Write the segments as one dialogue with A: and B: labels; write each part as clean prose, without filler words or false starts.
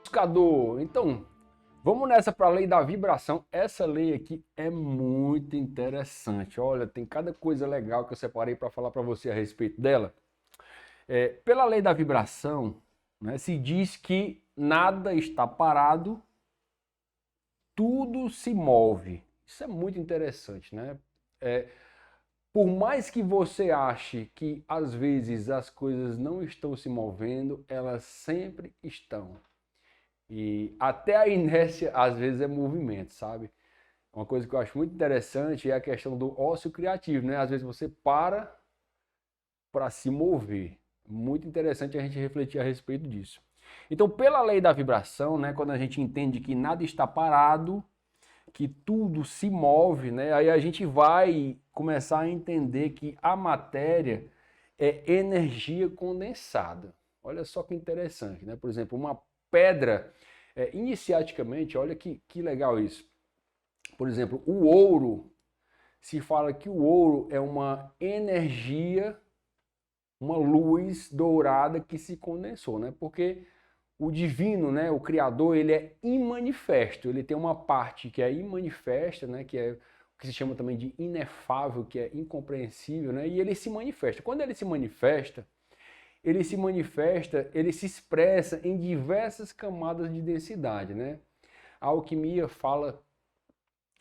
A: Buscador. Então, vamos nessa para a lei da vibração. Essa lei aqui é muito interessante. Olha, tem cada coisa legal que eu separei para falar para você a respeito dela. Pela lei da vibração, né, se diz que nada está parado, tudo se move. Isso é muito interessante, né? Por mais que você ache que às vezes as coisas não estão se movendo, elas sempre estão. E até a inércia às vezes é movimento, sabe? Uma coisa que eu acho muito interessante é a questão do ócio criativo, né? Às vezes você para se mover. Muito interessante a gente refletir a respeito disso. Então, pela lei da vibração, né, quando a gente entende que nada está parado, que tudo se move, né, aí a gente vai começar a entender que a matéria é energia condensada. Olha só que interessante, né? Por exemplo, uma pedra, iniciaticamente, olha que legal isso. Por exemplo, o ouro, se fala que o ouro é uma energia, uma luz dourada que se condensou, né? Porque o divino, né, o criador, ele é imanifesto, ele tem uma parte que é imanifesta, né, que é o que se chama também de inefável, que é incompreensível, né? E ele se manifesta. Quando ele se manifesta, ele se expressa em diversas camadas de densidade, né? A alquimia fala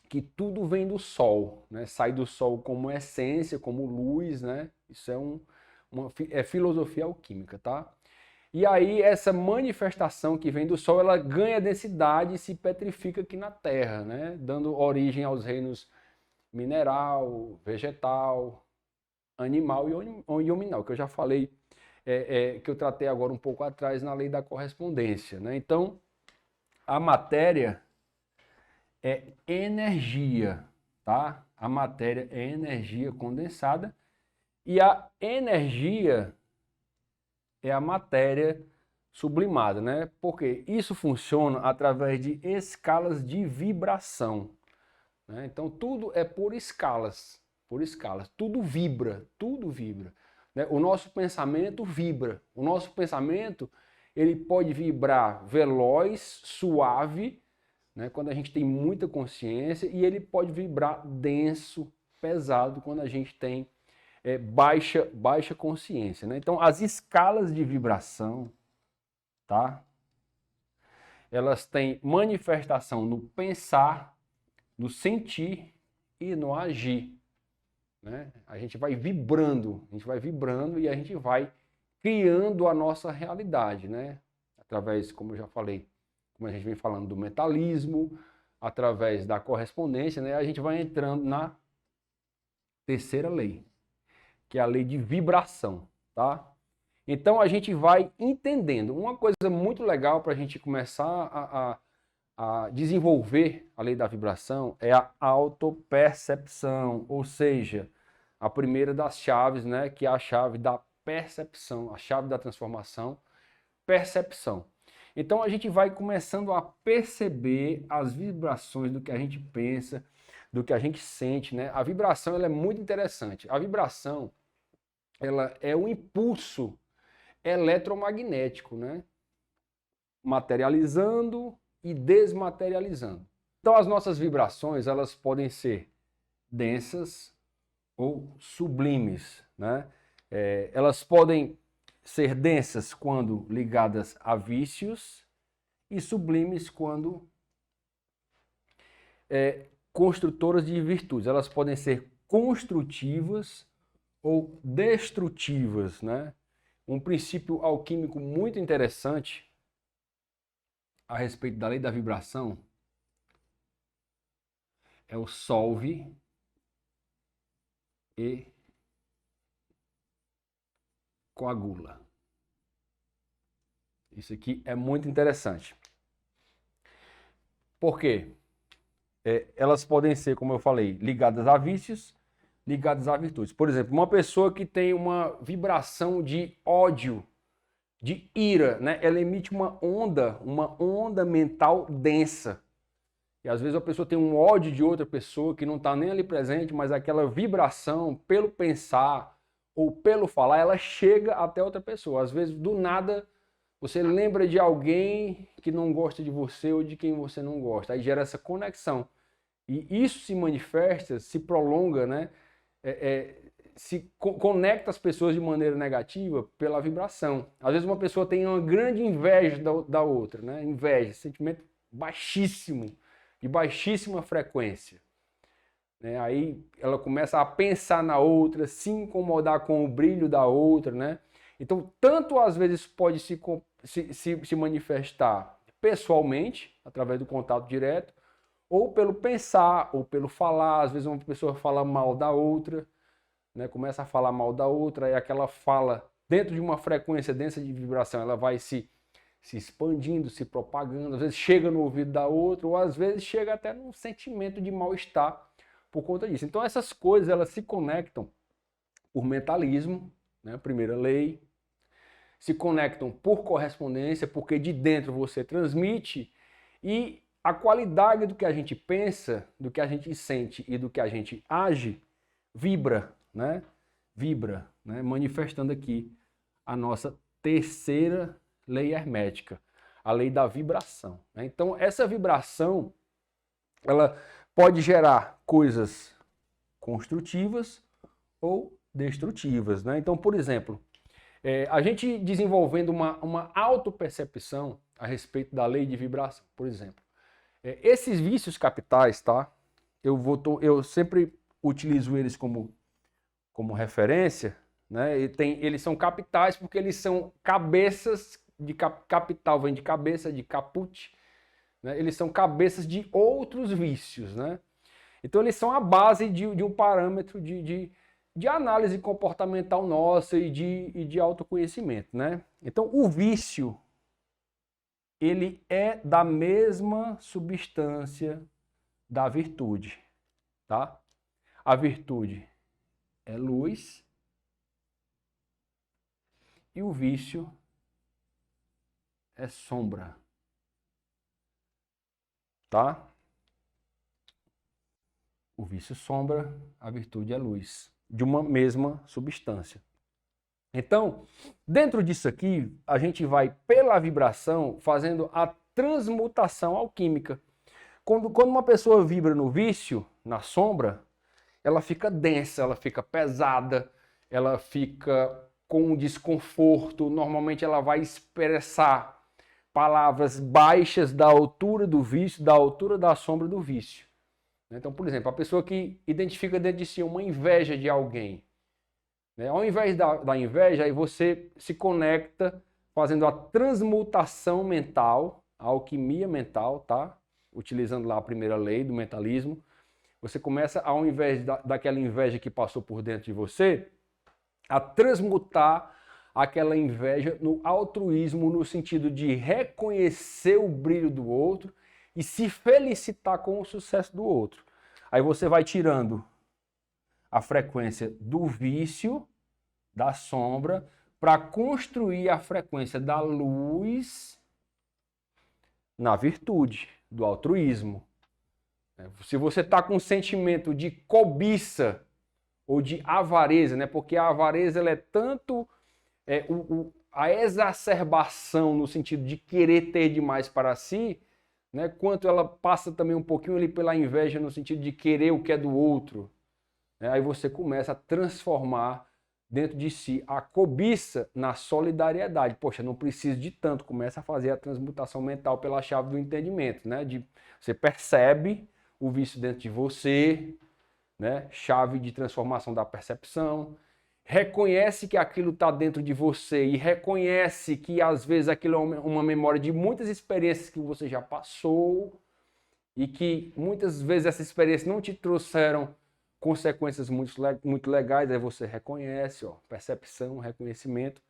A: que tudo vem do sol, né? Sai do sol como essência, como luz, né? Isso é filosofia alquímica, tá? E aí essa manifestação que vem do sol, ela ganha densidade e se petrifica aqui na Terra, né? Dando origem aos reinos mineral, vegetal, animal e hominal, que eu já falei, que eu tratei agora um pouco atrás na lei da correspondência, né? Então, a matéria é energia, tá? A matéria é energia condensada e a energia é a matéria sublimada, né? Porque isso funciona através de escalas de vibração, né? Então tudo é por escalas, tudo vibra, né? O nosso pensamento vibra, o nosso pensamento ele pode vibrar veloz, suave, né? Quando a gente tem muita consciência, e ele pode vibrar denso, pesado, quando a gente tem baixa consciência, né? Então as escalas de vibração, tá? Elas têm manifestação no pensar, no sentir e no agir, né? A gente vai vibrando e a gente vai criando a nossa realidade, né? Através, como eu já falei, como a gente vem falando do mentalismo, através da correspondência, né? A gente vai entrando na terceira lei, que é a lei de vibração, tá? Então a gente vai entendendo. Uma coisa muito legal para a gente começar a desenvolver a lei da vibração é a autopercepção, ou seja, a primeira das chaves, né, que é a chave da percepção, a chave da transformação, percepção. Então a gente vai começando a perceber as vibrações do que a gente pensa, do que a gente sente, né? A vibração ela é muito interessante. A vibração ela é um impulso eletromagnético, né? Materializando e desmaterializando. Então as nossas vibrações, elas podem ser densas ou sublimes, né? Elas podem ser densas quando ligadas a vícios e sublimes quando construtoras de virtudes. Elas podem ser construtivas ou destrutivas, né? Um princípio alquímico muito interessante a respeito da lei da vibração é o solve e coagula. Isso aqui é muito interessante. Por quê? Elas podem ser, como eu falei, ligadas a vícios, ligadas a virtudes. Por exemplo, uma pessoa que tem uma vibração de ódio, de ira, né? Ela emite uma onda mental densa. E às vezes a pessoa tem um ódio de outra pessoa que não está nem ali presente, mas aquela vibração, pelo pensar ou pelo falar, ela chega até outra pessoa. Às vezes, do nada, Você lembra de alguém que não gosta de você ou de quem você não gosta. Aí gera essa conexão. E isso se manifesta, se prolonga, né? Conecta as pessoas de maneira negativa pela vibração. Às vezes uma pessoa tem uma grande inveja da outra, né? Inveja, sentimento baixíssimo, de baixíssima frequência. Né? Aí ela começa a pensar na outra, se incomodar com o brilho da outra, né? Então, tanto às vezes pode se manifestar pessoalmente, através do contato direto, ou pelo pensar, ou pelo falar. Às vezes uma pessoa fala mal da outra, né? Começa a falar mal da outra, e aquela fala, dentro de uma frequência densa de vibração, ela vai se expandindo, se propagando, às vezes chega no ouvido da outra, ou às vezes chega até num sentimento de mal-estar por conta disso. Então essas coisas, elas se conectam por mentalismo, né? Primeira lei, se conectam por correspondência, porque de dentro você transmite, e a qualidade do que a gente pensa, do que a gente sente e do que a gente age, vibra, né? Vibra, né? Manifestando aqui a nossa terceira lei hermética, a lei da vibração, né? Então, essa vibração, ela pode gerar coisas construtivas ou destrutivas, né? Então, por exemplo, a gente desenvolvendo uma autopercepção a respeito da lei de vibração, por exemplo. Esses vícios capitais, tá? Eu sempre utilizo eles como referência, né? Eles são capitais porque eles são cabeças de capital, vem de cabeça, de caput, né? Eles são cabeças de outros vícios, né? Então eles são a base de um parâmetro de análise comportamental nossa e de autoconhecimento, né? Então o vício, ele é da mesma substância da virtude, tá? A virtude é luz e o vício é sombra, tá? O vício é sombra, a virtude é luz, de uma mesma substância. Então, dentro disso aqui, a gente vai, pela vibração, fazendo a transmutação alquímica. Quando uma pessoa vibra no vício, na sombra, ela fica densa, ela fica pesada, ela fica com um desconforto. Normalmente ela vai expressar palavras baixas da altura do vício, da altura da sombra do vício. Então, por exemplo, a pessoa que identifica dentro de si uma inveja de alguém, né? Ao invés da inveja, aí você se conecta fazendo a transmutação mental, a alquimia mental, tá? Utilizando lá a primeira lei do mentalismo. Você começa, ao invés daquela inveja que passou por dentro de você, a transmutar aquela inveja no altruísmo, no sentido de reconhecer o brilho do outro e se felicitar com o sucesso do outro. Aí você vai tirando a frequência do vício, da sombra, para construir a frequência da luz na virtude, do altruísmo. Se você está com um sentimento de cobiça ou de avareza, né? Porque a avareza ela é tanto a exacerbação no sentido de querer ter demais para si, né? Quanto ela passa também um pouquinho ali pela inveja no sentido de querer o que é do outro. Né? Aí você começa a transformar dentro de si a cobiça na solidariedade. Poxa, não preciso de tanto. Começa a fazer a transmutação mental pela chave do entendimento, né? Você percebe o vício dentro de você, né? Chave de transformação da percepção. Reconhece que aquilo está dentro de você e reconhece que às vezes aquilo é uma memória de muitas experiências que você já passou e que muitas vezes essas experiências não te trouxeram consequências muito legais. Aí você reconhece, ó, percepção, reconhecimento,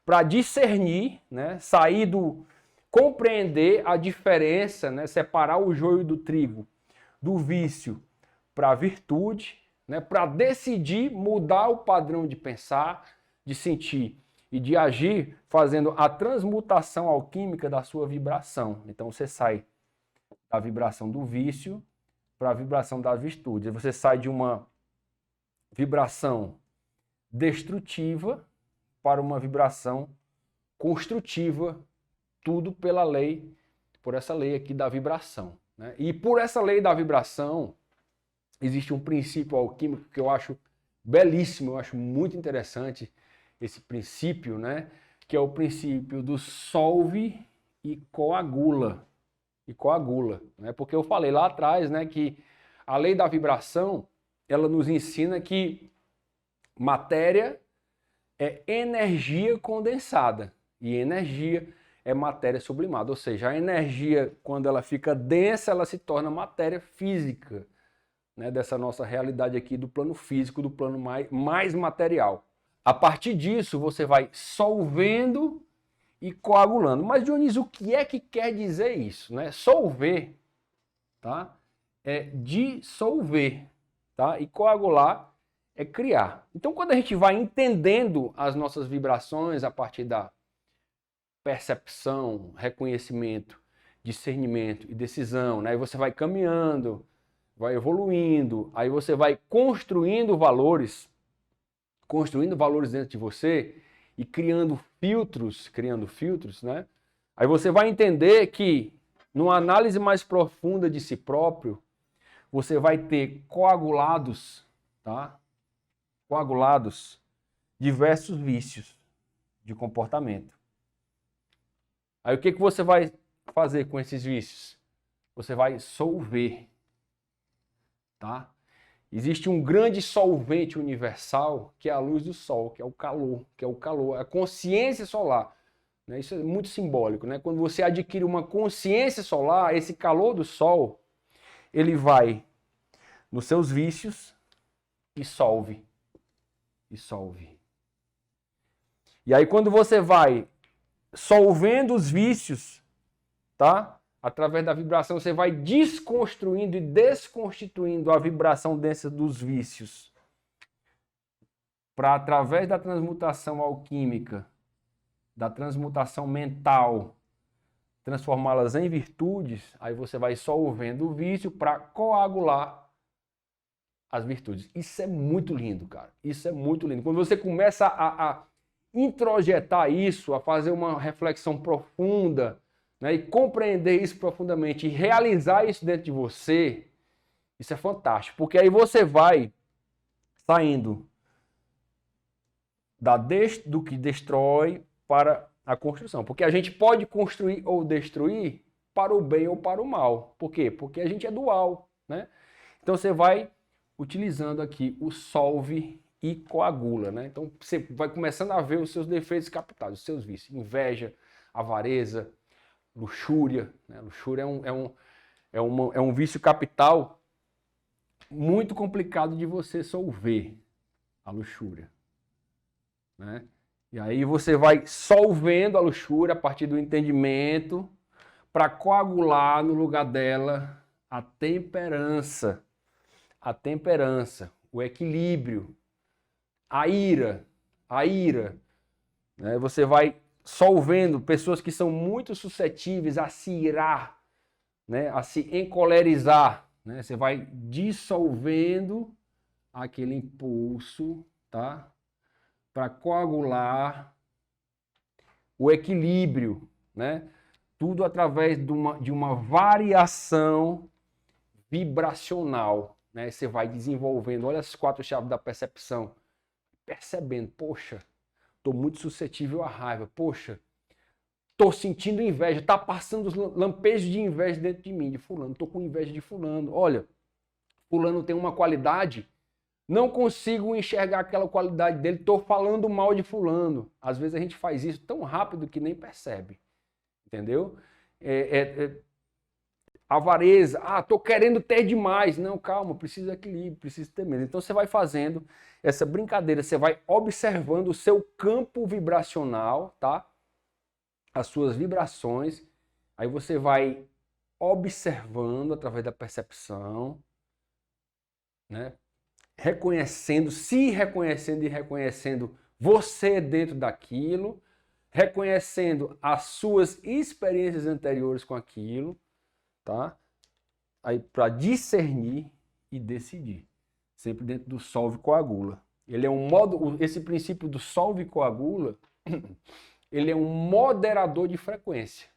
A: para discernir, né? Sair do compreender a diferença, né? Separar o joio do trigo, do vício para a virtude, né, para decidir mudar o padrão de pensar, de sentir e de agir, fazendo a transmutação alquímica da sua vibração. Então você sai da vibração do vício para a vibração da virtude. Você sai de uma vibração destrutiva para uma vibração construtiva tudo por essa lei aqui da vibração, né? E por essa lei da vibração, existe um princípio alquímico que eu acho belíssimo, eu acho muito interessante esse princípio, né? Que é o princípio do solve e coagula. Né? Porque eu falei lá atrás, né, que a lei da vibração, ela nos ensina que matéria é energia condensada e energia é matéria sublimada, ou seja, a energia, quando ela fica densa, ela se torna matéria física, né, dessa nossa realidade aqui do plano físico, do plano mais material. A partir disso, você vai solvendo e coagulando. Mas, Dionísio, o que é que quer dizer isso? Né? Solver, tá? É dissolver, tá? E coagular é criar. Então, quando a gente vai entendendo as nossas vibrações a partir da percepção, reconhecimento, discernimento e decisão, né? Aí você vai caminhando, vai evoluindo, aí você vai construindo valores dentro de você e criando filtros, né? Aí você vai entender que numa análise mais profunda de si próprio, você vai ter coagulados, tá? Coagulados diversos vícios de comportamento. Aí o que você vai fazer com esses vícios? Você vai solver, tá? Existe um grande solvente universal, que é a luz do sol, que é o calor, a consciência solar. Né? Isso é muito simbólico, né? Quando você adquire uma consciência solar, esse calor do sol, ele vai nos seus vícios e solve. E aí quando você vai solvendo os vícios, tá? Através da vibração, você vai desconstruindo e desconstituindo a vibração densa dos vícios. Para, através da transmutação alquímica, da transmutação mental, transformá-las em virtudes, aí você vai solvendo o vício para coagular as virtudes. Isso é muito lindo, cara. Isso é muito lindo. Quando você começa a introjetar isso, a fazer uma reflexão profunda, né, e compreender isso profundamente e realizar isso dentro de você, isso é fantástico. Porque aí você vai saindo do que destrói para a construção. Porque a gente pode construir ou destruir para o bem ou para o mal. Por quê? Porque a gente é dual, né? Então você vai utilizando aqui o solve e coagula, né? Então você vai começando a ver os seus defeitos captados, os seus vícios, inveja, avareza, luxúria, né? Luxúria é um vício capital muito complicado de você solver, a luxúria, né? E aí você vai solvendo a luxúria a partir do entendimento para coagular no lugar dela a temperança, o equilíbrio, a ira, né? Você vai solvendo pessoas que são muito suscetíveis a se irar, né? A se encolerizar, né? Você vai dissolvendo aquele impulso, tá? Para coagular o equilíbrio, né? Tudo através de uma variação vibracional, né? Você vai desenvolvendo, olha as 4 chaves da percepção, percebendo, poxa, estou muito suscetível à raiva, poxa, estou sentindo inveja, está passando os lampejos de inveja dentro de mim, de fulano, estou com inveja de fulano, olha, fulano tem uma qualidade, não consigo enxergar aquela qualidade dele, estou falando mal de fulano. Às vezes a gente faz isso tão rápido que nem percebe, entendeu? Avareza, estou querendo ter demais. Não, calma, preciso de equilíbrio, preciso ter menos. Então você vai fazendo essa brincadeira, você vai observando o seu campo vibracional, tá? As suas vibrações, aí você vai observando através da percepção, né? Se reconhecendo e reconhecendo você dentro daquilo, reconhecendo as suas experiências anteriores com aquilo, tá? Aí para discernir e decidir, sempre dentro do solve coagula. Ele é esse princípio do solve coagula, ele é um moderador de frequência,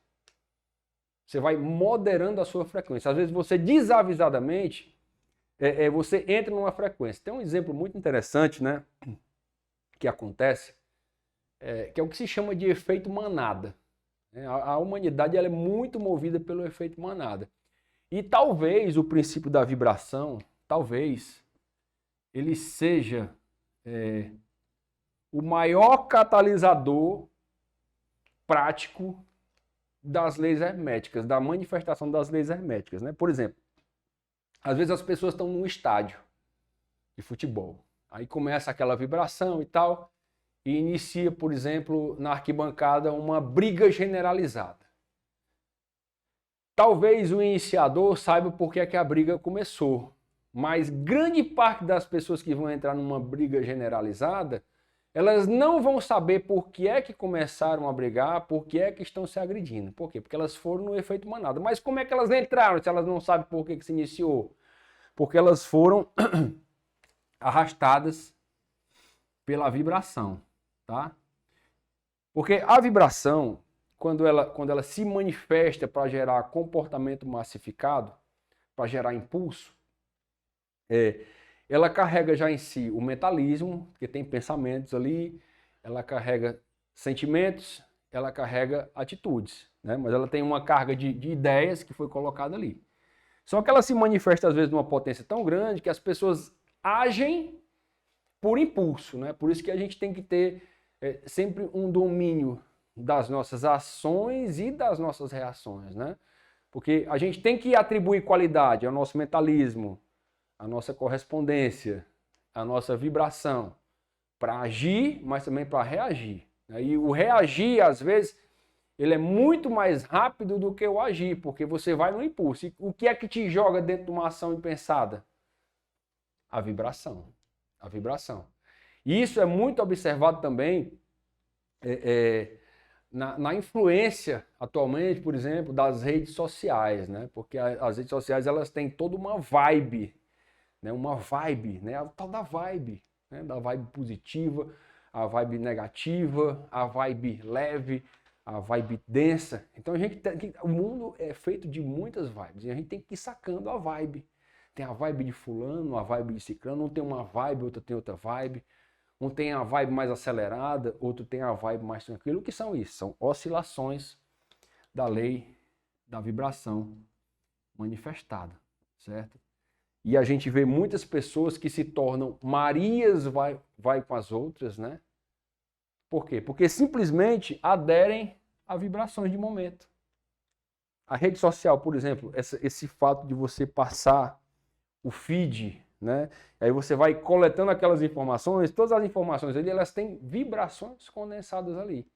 A: Você vai moderando a sua frequência. Às vezes você desavisadamente, você entra numa frequência. Tem um exemplo muito interessante, né, que acontece, que é o que se chama de efeito manada. A humanidade ela é muito movida pelo efeito manada. E talvez o princípio da vibração, talvez, ele seja o maior catalisador prático das leis herméticas, da manifestação das leis herméticas, né? Por exemplo, às vezes as pessoas estão num estádio de futebol, aí começa aquela vibração e tal, e inicia, por exemplo, na arquibancada uma briga generalizada. Talvez o iniciador saiba por que é que a briga começou, mas grande parte das pessoas que vão entrar numa briga generalizada, elas não vão saber por que é que começaram a brigar, por que é que estão se agredindo. Por quê? Porque elas foram no efeito manada. Mas como é que elas entraram se elas não sabem por que se iniciou? Porque elas foram arrastadas pela vibração, tá? Porque a vibração, quando ela se manifesta para gerar comportamento massificado, para gerar impulso, ela carrega já em si o mentalismo, que tem pensamentos ali, ela carrega sentimentos, ela carrega atitudes, né? Mas ela tem uma carga de ideias que foi colocada ali. Só que ela se manifesta às vezes numa potência tão grande que as pessoas agem por impulso, né? Por isso que a gente tem que ter sempre um domínio das nossas ações e das nossas reações, né? Porque a gente tem que atribuir qualidade ao nosso mentalismo, a nossa correspondência, a nossa vibração, para agir, mas também para reagir. E o reagir, às vezes, ele é muito mais rápido do que o agir, porque você vai no impulso. E o que é que te joga dentro de uma ação impensada? A vibração. A vibração. E isso é muito observado também na influência, atualmente, por exemplo, das redes sociais, né? Porque as redes sociais elas têm toda uma vibe, né, a tal da vibe, né, da vibe positiva, a vibe negativa, a vibe leve, a vibe densa. Então o mundo é feito de muitas vibes e a gente tem que ir sacando a vibe. Tem a vibe de fulano, a vibe de ciclano, um tem uma vibe, outro tem outra vibe. Um tem a vibe mais acelerada, outro tem a vibe mais tranquila. O que são isso? São oscilações da lei da vibração manifestada, certo? E a gente vê muitas pessoas que se tornam Marias vai com as outras, né? Por quê? Porque simplesmente aderem a vibrações de momento. A rede social, por exemplo, esse fato de você passar o feed, né? Aí você vai coletando aquelas informações, todas as informações ali, elas têm vibrações condensadas ali.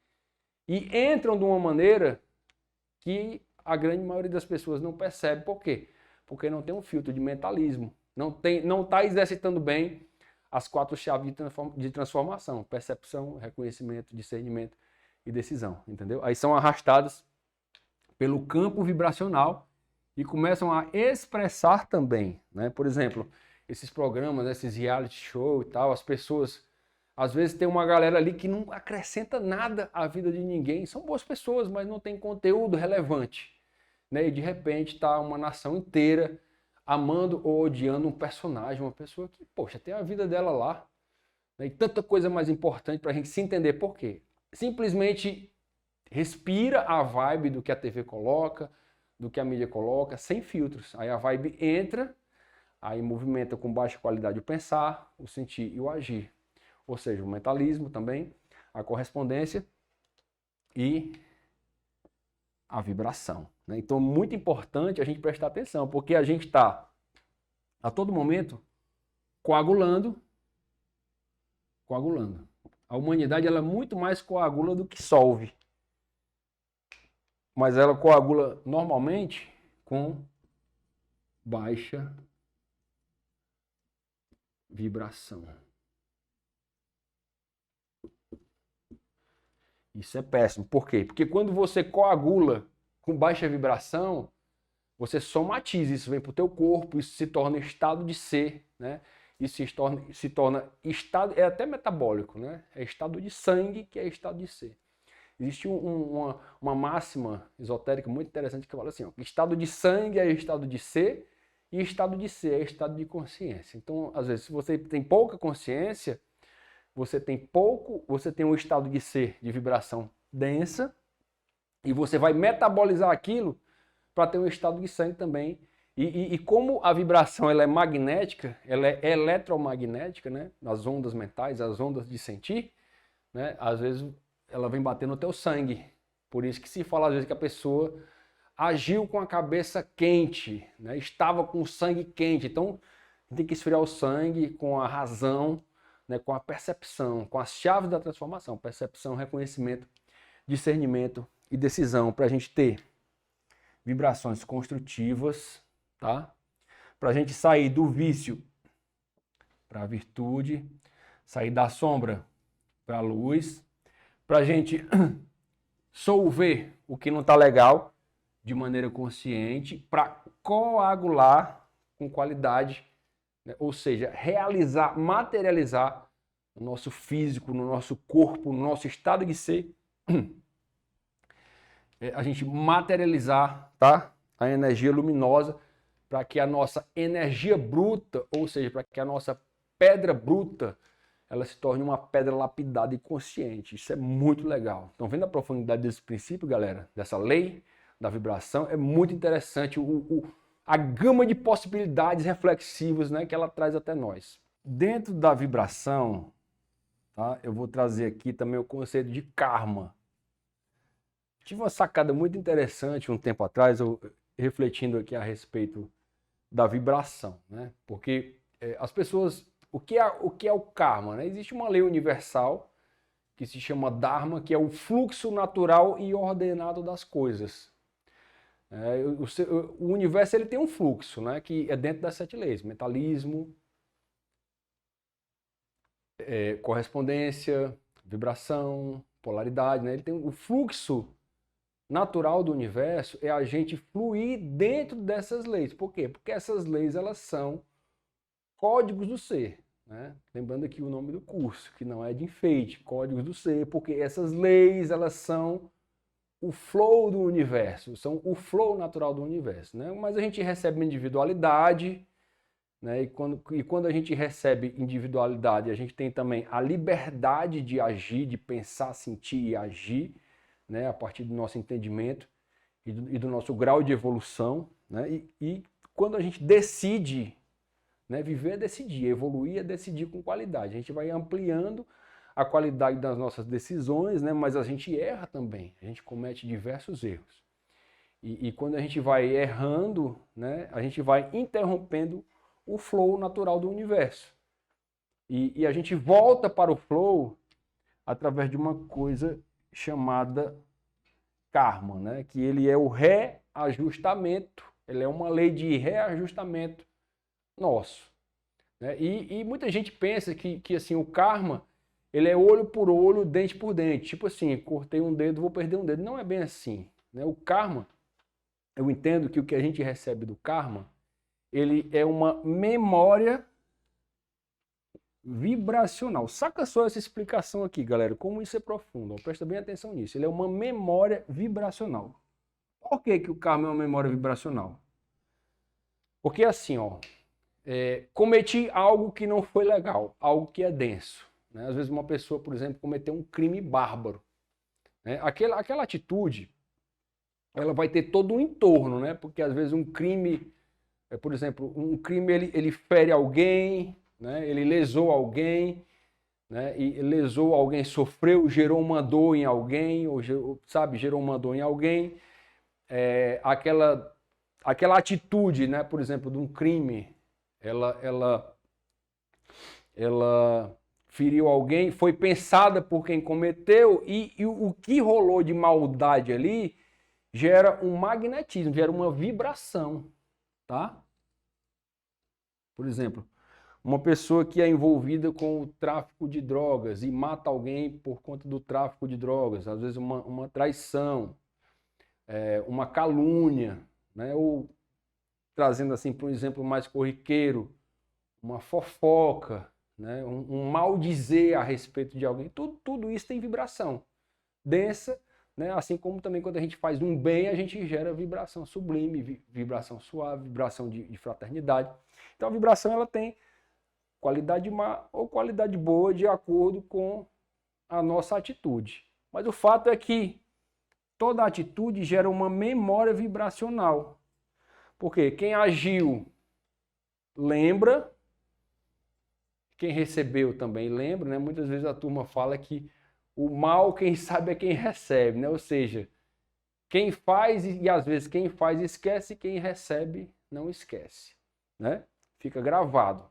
A: E entram de uma maneira que a grande maioria das pessoas não percebe. Por quê? Porque não tem um filtro de mentalismo. Não está exercitando bem as 4 chaves de transformação. Percepção, reconhecimento, discernimento e decisão. Entendeu? Aí são arrastadas pelo campo vibracional e começam a expressar também, né? Por exemplo, esses programas, esses reality show e tal, as pessoas, às vezes tem uma galera ali que não acrescenta nada à vida de ninguém. São boas pessoas, mas não tem conteúdo relevante, né? E de repente está uma nação inteira amando ou odiando um personagem, uma pessoa que, poxa, tem a vida dela lá, né? E tanta coisa mais importante para a gente se entender por quê. Simplesmente respira a vibe do que a TV coloca, do que a mídia coloca, sem filtros. Aí a vibe entra, aí movimenta com baixa qualidade o pensar, o sentir e o agir. Ou seja, o mentalismo também, a correspondência e a vibração, né? Então, muito importante a gente prestar atenção, porque a gente está, a todo momento, coagulando. A humanidade ela muito mais coagula do que solve. Mas ela coagula normalmente com baixa vibração. Isso é péssimo. Por quê? Porque quando você coagula com baixa vibração, você somatiza, isso vem para o teu corpo, isso se torna estado de ser, né? Isso se torna estado, é até metabólico, né? É estado de sangue que é estado de ser. Existe uma máxima esotérica muito interessante que fala assim, ó, estado de sangue é estado de ser e estado de ser é estado de consciência. Então, às vezes, se você tem pouca consciência, você tem um estado de ser de vibração densa e você vai metabolizar aquilo para ter um estado de sangue também. E como a vibração ela é magnética, ela é eletromagnética, né? As ondas mentais, as ondas de sentir, né? Às vezes ela vem bater no teu sangue. Por isso que se fala às vezes que a pessoa agiu com a cabeça quente, né? Estava com o sangue quente. Então tem que esfriar o sangue com a razão, né? Com a percepção, com as chaves da transformação, percepção, reconhecimento, discernimento e decisão, para a gente ter vibrações construtivas, tá? Para a gente sair do vício para a virtude, sair da sombra para a luz, para a gente solver o que não está legal de maneira consciente, para coagular com qualidade, né? Ou seja, realizar, materializar no nosso físico, no nosso corpo, no nosso estado de ser, a gente materializar, tá? A energia luminosa para que a nossa energia bruta, ou seja, para que a nossa pedra bruta, ela se torne uma pedra lapidada e consciente. Isso é muito legal. Então, vendo a profundidade desse princípio, galera, dessa lei da vibração, é muito interessante a gama de possibilidades reflexivas, né, que ela traz até nós. Dentro da vibração, tá, eu vou trazer aqui também o conceito de karma. Tive uma sacada muito interessante um tempo atrás, eu refletindo aqui a respeito da vibração, né? Porque as pessoas, o que é o karma, né? Existe uma lei universal que se chama Dharma, que é o fluxo natural e ordenado das coisas. O universo ele tem um fluxo, né? Que é dentro das 7 leis: mentalismo, correspondência, vibração, polaridade, né? Ele tem o fluxo natural do universo é a gente fluir dentro dessas leis. Por quê? Porque essas leis elas são códigos do ser, né? Lembrando aqui o nome do curso, que não é de enfeite, códigos do ser, porque essas leis elas são o flow do universo, são o flow natural do universo, né? Mas a gente recebe uma individualidade, né? E quando a gente recebe individualidade, a gente tem também a liberdade de agir, de pensar, sentir e agir, né, a partir do nosso entendimento e do nosso grau de evolução, né, e quando a gente decide, né, viver é decidir, evoluir é decidir com qualidade. A gente vai ampliando a qualidade das nossas decisões, né, mas a gente erra também, a gente comete diversos erros. E quando a gente vai errando, né, a gente vai interrompendo o flow natural do universo. E a gente volta para o flow através de uma coisa chamada karma, né? Que ele é o reajustamento, ele é uma lei de reajustamento nosso, né? E muita gente pensa que assim, o karma ele é olho por olho, dente por dente, tipo assim, cortei um dedo, vou perder um dedo. Não é bem assim, né? O karma, eu entendo que o que a gente recebe do karma, ele é uma memória vibracional. Saca só essa explicação aqui, galera, como isso é profundo. Presta bem atenção nisso. Ele é uma memória vibracional. Por que o karma é uma memória vibracional? Porque assim, ó, cometi algo que não foi legal, algo que é denso, né? Às vezes uma pessoa, por exemplo, cometeu um crime bárbaro, né? Aquela atitude, ela vai ter todo um entorno, né? Porque às vezes um crime, por exemplo, um crime ele fere alguém, né? Ele lesou alguém, né? E lesou alguém, sofreu, gerou uma dor em alguém, ou sabe, gerou uma dor em alguém. Aquela atitude, né? Por exemplo, de um crime, ela feriu alguém, foi pensada por quem cometeu e o que rolou de maldade ali gera um magnetismo, gera uma vibração, tá? Por exemplo, uma pessoa que é envolvida com o tráfico de drogas e mata alguém por conta do tráfico de drogas, às vezes uma traição, uma calúnia, né? Ou trazendo assim para um exemplo mais corriqueiro, uma fofoca, né? Um mal dizer a respeito de alguém, tudo isso tem vibração densa, né? Assim como também quando a gente faz um bem, a gente gera vibração sublime, vibração suave, vibração de fraternidade. Então a vibração ela tem qualidade má ou qualidade boa de acordo com a nossa atitude. Mas o fato é que toda atitude gera uma memória vibracional. Porque quem agiu lembra, quem recebeu também lembra, né? Muitas vezes a turma fala que o mal quem sabe é quem recebe, né? Ou seja, quem faz e às vezes quem faz esquece, quem recebe não esquece, né? Fica gravado.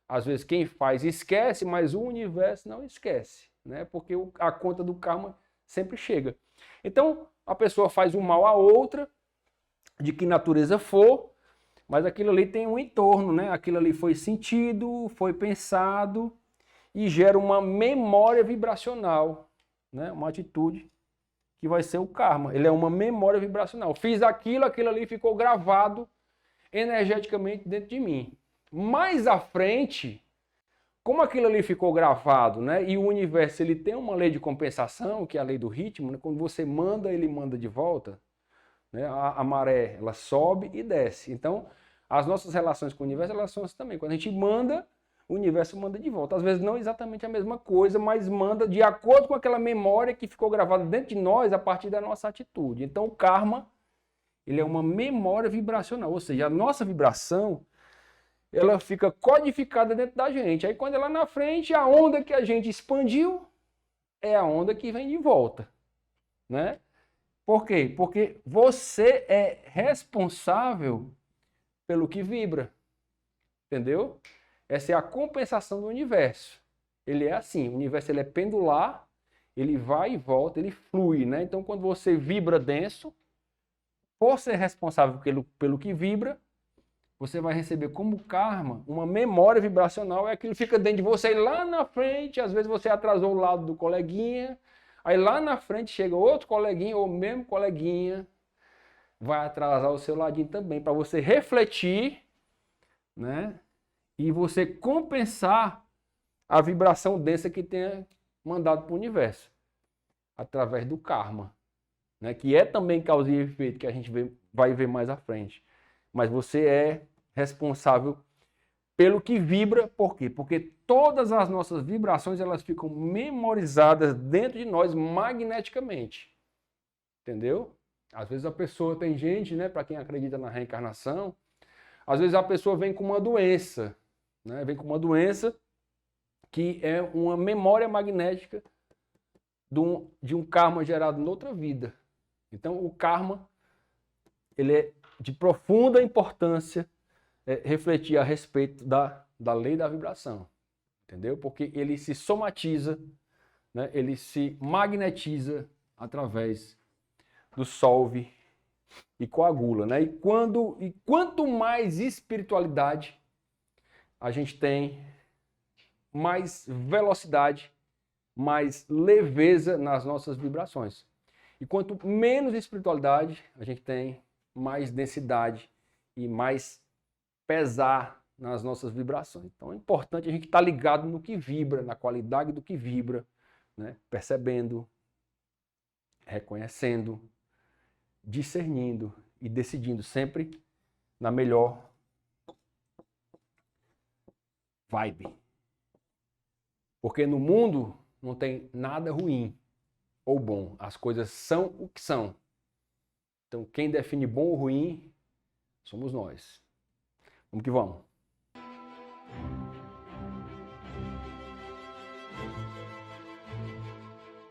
A: Às vezes quem faz esquece, mas o universo não esquece, né? Porque a conta do karma sempre chega. Então, a pessoa faz um mal a outra, de que natureza for, mas aquilo ali tem um entorno, né? Aquilo ali foi sentido, foi pensado e gera uma memória vibracional, né? Uma atitude que vai ser o karma. Ele é uma memória vibracional. Fiz aquilo, aquilo ali ficou gravado energeticamente dentro de mim. Mais à frente, como aquilo ali ficou gravado, né? E o universo ele tem uma lei de compensação, que é a lei do ritmo, né? Quando você manda, ele manda de volta, né? A maré, ela sobe e desce. Então, as nossas relações com o universo, elas são assim também. Quando a gente manda, o universo manda de volta. Às vezes não exatamente a mesma coisa, mas manda de acordo com aquela memória que ficou gravada dentro de nós a partir da nossa atitude. Então, o karma, ele é uma memória vibracional, ou seja, a nossa vibração ela fica codificada dentro da gente. Aí quando ela na frente, a onda que a gente expandiu é a onda que vem de volta, né? Por quê? Porque você é responsável pelo que vibra, entendeu? Essa é a compensação do universo. Ele é assim, o universo ele é pendular, ele vai e volta, ele flui, né? Então quando você vibra denso, por ser responsável pelo que vibra, você vai receber como karma uma memória vibracional, é aquilo que fica dentro de você, e lá na frente, às vezes você atrasou o lado do coleguinha, aí lá na frente chega outro coleguinha, ou mesmo coleguinha, vai atrasar o seu ladinho também, para você refletir, né? E você compensar a vibração densa que tenha mandado para o universo, através do karma, né? Que é também causa e efeito, que a gente vai ver mais à frente. Mas você é responsável pelo que vibra, por quê? Porque todas as nossas vibrações elas ficam memorizadas dentro de nós magneticamente. Entendeu? Às vezes a pessoa tem gente, né, para quem acredita na reencarnação, às vezes a pessoa vem com uma doença, né? Vem com uma doença que é uma memória magnética de um karma gerado noutra vida. Então o karma ele é de profunda importância refletir a respeito da lei da vibração, entendeu? Porque ele se somatiza, né? Ele se magnetiza através do solve e coagula, né? E quanto mais espiritualidade a gente tem, mais velocidade, mais leveza nas nossas vibrações. E quanto menos espiritualidade a gente tem, mais densidade e mais pesar nas nossas vibrações. Então é importante a gente estar ligado no que vibra, na qualidade do que vibra, né? Percebendo, reconhecendo, discernindo e decidindo sempre na melhor vibe. Porque no mundo não tem nada ruim ou bom. As coisas são o que são. Então quem define bom ou ruim somos nós. Vamos que vamos.